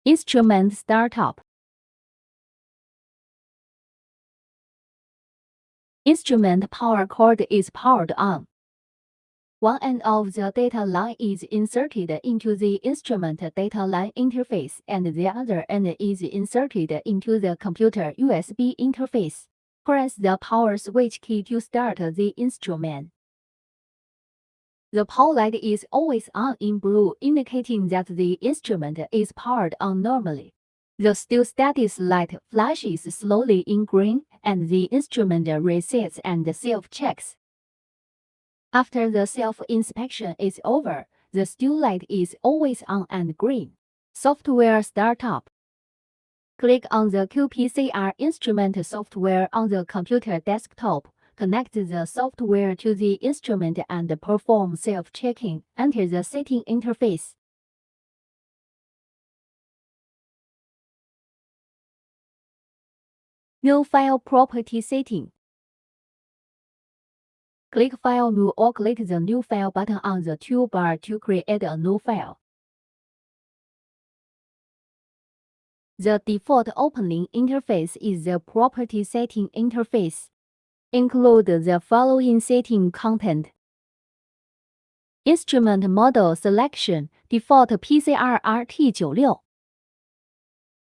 Instrument startup. Instrument power cord is powered on. One end of the data line is inserted into the instrument data line interface, and the other end is inserted into the computer USB interface. Press the power switch key to start the instrument. The power light is always on in blue, indicating that the instrument is powered on normally. The still status light flashes slowly in green, and the instrument resets and self-checks. After the self-inspection is over, the still light is always on and green. Software startup. Click on the qPCR instrument software on the computer desktop. Connect the software to the instrument and perform self-checking. Enter the setting interface. New file property setting. Click File New or click the New File button on the toolbar to create a new file. The default opening interface is the Property Setting interface. Include the following setting content. Instrument model selection, default PCR RT96.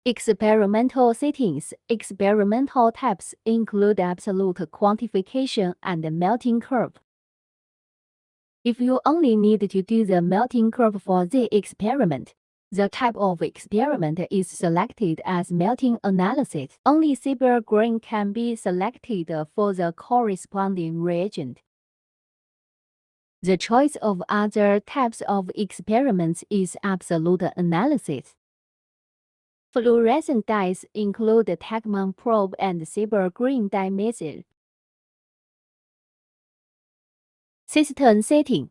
Experimental settings. Experimental types include absolute quantification and melting curve. If you only need to do the melting curve for the experiment, the type of experiment is selected as melting analysis. Only silver green can be selected for the corresponding reagent. The choice of other types of experiments is absolute analysis. Fluorescent dyes include Tegman probe and silver green dye method. System setting.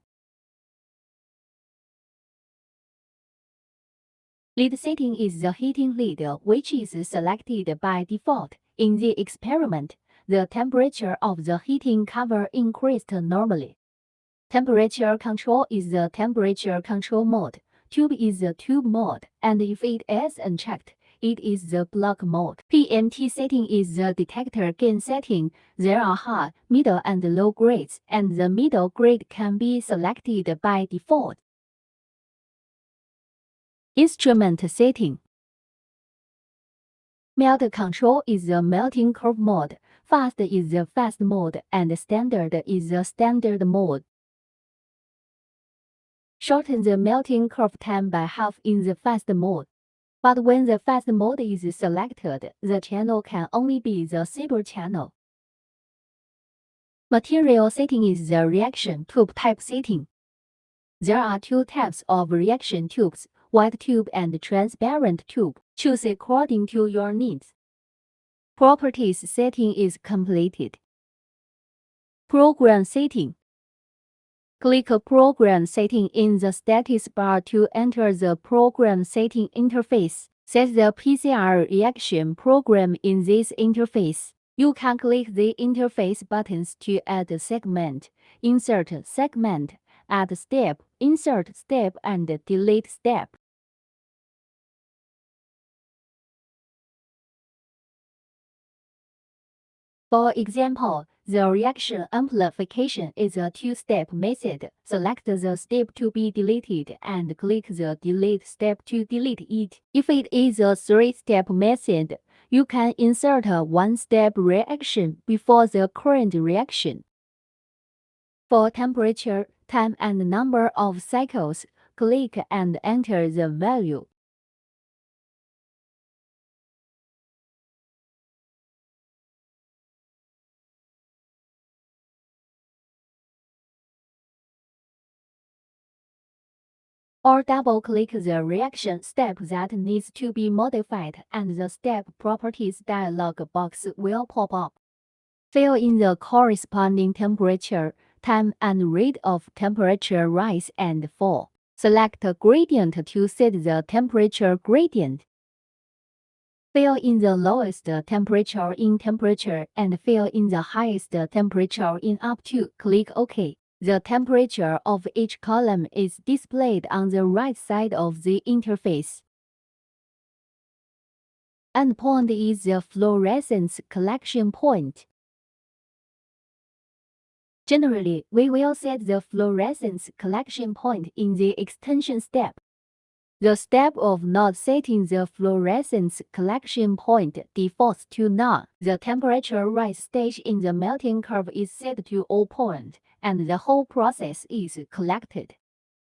Lead setting is the heating lead, which is selected by default. In the experiment, the temperature of the heating cover increased normally. Temperature control is the temperature control mode. Tube is the tube mode, and if it is unchecked, it is the block mode. PMT setting is the detector gain setting. There are high, middle, and low grades, and the middle grade can be selected by default. Instrument setting. Melt control is the melting curve mode. Fast is the fast mode, and standard is the standard mode. Shorten the melting curve time by half in the fast mode. But when the fast mode is selected, the channel can only be the silver channel. Material setting is the reaction tube type setting. There are two types of reaction tubes, white tube and transparent tube. Choose according to your needs. Properties setting is completed. Program setting. Click Program Setting in the status bar to enter the Program Setting interface. Set the PCR reaction program in this interface. You can click the interface buttons to add a segment, insert segment, add step, insert step, and delete step. For example, the reaction amplification is a two-step method. Select the step to be deleted and click the delete step to delete it. If it is a three-step method, you can insert a one-step reaction before the current reaction. For temperature, time, and number of cycles, click and enter the value. Or double-click the reaction step that needs to be modified, and the Step Properties dialog box will pop up. Fill in the corresponding temperature, time, and rate of temperature rise and fall. Select a gradient to set the temperature gradient. Fill in the lowest temperature in temperature and fill in the highest temperature in up to. Click OK. The temperature of each column is displayed on the right side of the interface. Endpoint is the fluorescence collection point. Generally, we will set the fluorescence collection point in the extension step. The step of not setting the fluorescence collection point defaults to none. The temperature rise stage in the melting curve is set to 0 point, and the whole process is collected.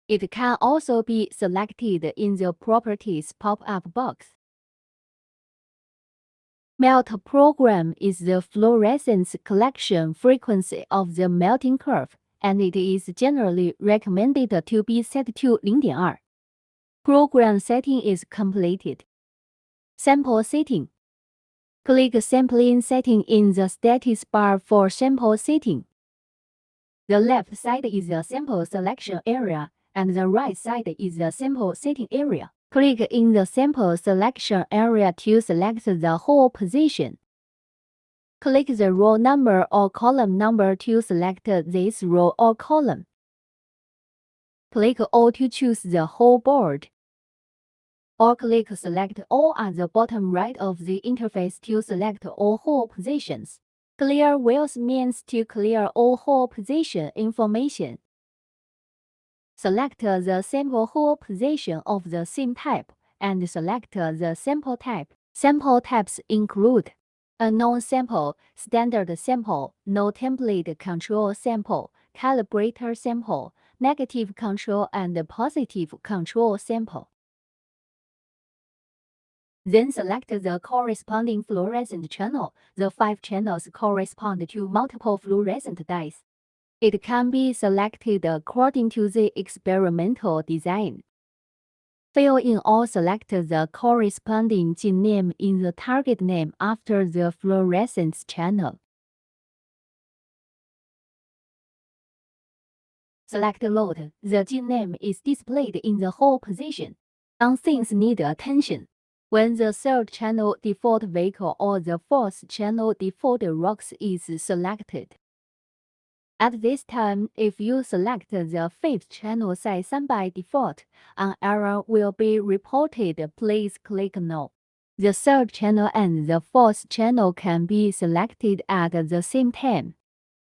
It can also be selected in the Properties pop-up box. Melt program is the fluorescence collection frequency of the melting curve, and it is generally recommended to be set to 0.2. Program setting is completed. Sample setting. Click Sampling Setting in the status bar for sample setting. The left side is the sample selection area, and the right side is the sample setting area. Click in the sample selection area to select the whole position. Click the row number or column number to select this row or column. Click All to choose the whole board. Or click Select All at the bottom right of the interface to select all hole positions. Clear Wheels means to clear all hole position information. Select the sample hole position of the same type, and select the sample type. Sample types include unknown sample, standard sample, no template control sample, calibrator sample, negative control, and positive control sample. Then select the corresponding fluorescent channel. The 5 channels correspond to multiple fluorescent dyes. It can be selected according to the experimental design. Fill in or select the corresponding gene name in the target name after the fluorescence channel. Select Load. The gene name is displayed in the whole position. Some things need attention. When the third channel default vehicle or the fourth channel default rocks is selected. At this time, if you select the fifth channel size 3 by default, an error will be reported. Please click No. The third channel and the fourth channel can be selected at the same time.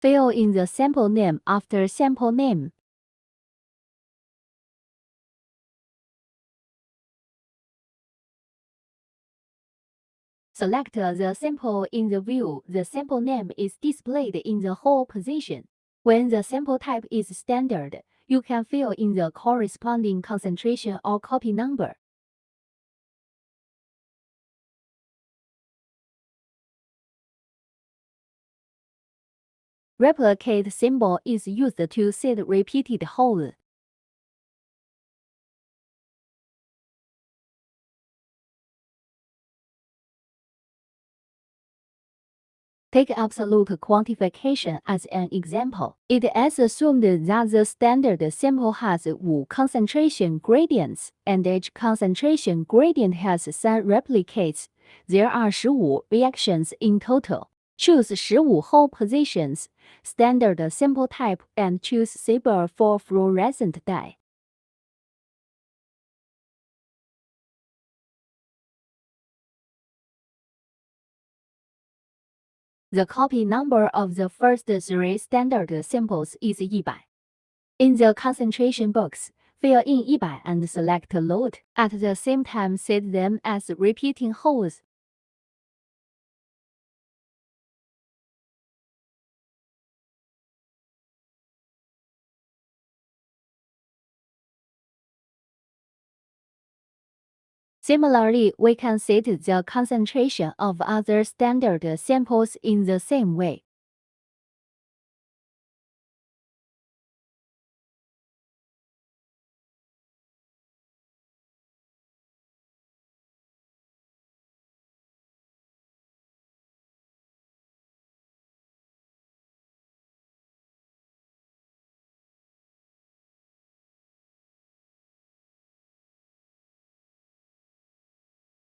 Fill in the sample name after sample name. Select the sample in the view. The sample name is displayed in the whole position. When the sample type is standard, you can fill in the corresponding concentration or copy number. Replicate symbol is used to set repeated holes. Take absolute quantification as an example. It is assumed that the standard sample has 5 concentration gradients, and each concentration gradient has 3 replicates. There are 15 reactions in total. Choose 15 hole positions, standard sample type, and choose Saber for fluorescent dye. The copy number of the first 3 standard samples is 100. In the concentration box, fill in 100 and select Load. At the same time, set them as repeating holes. Similarly, we can set the concentration of other standard samples in the same way.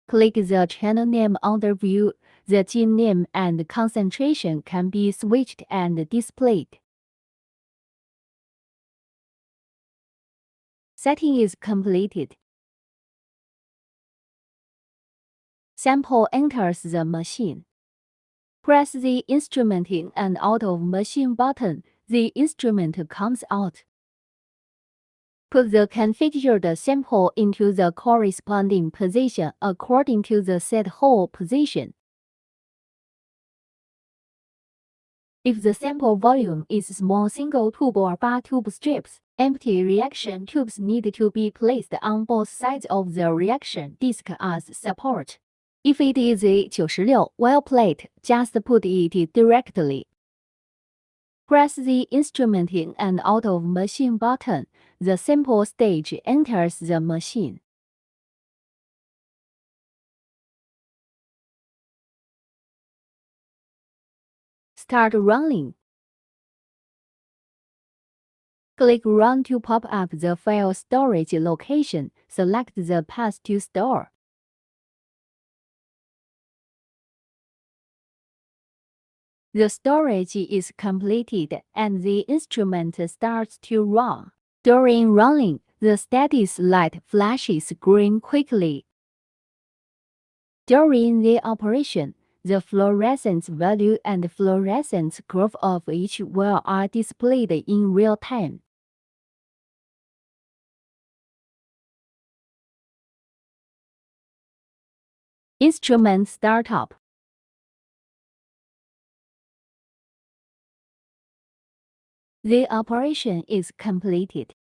Click the channel name under View. The gene name and concentration can be switched and displayed. Setting is completed. Sample enters the machine. Press the instrument in and out of machine button. The instrument comes out. Put the configured sample into the corresponding position according to the set hole position. If the sample volume is small single tube or bar tube strips, empty reaction tubes need to be placed on both sides of the reaction disc as support. If it is a 96 well plate, just put it directly. Press the instrument in and out of machine button. The sample stage enters the machine. Start running. Click Run to pop up the file storage location. Select the path to store. The storage is completed and the instrument starts to run. During running, the status light flashes green quickly. During the operation, the fluorescence value and fluorescence curve of each well are displayed in real time. Instrument startup. The operation is completed.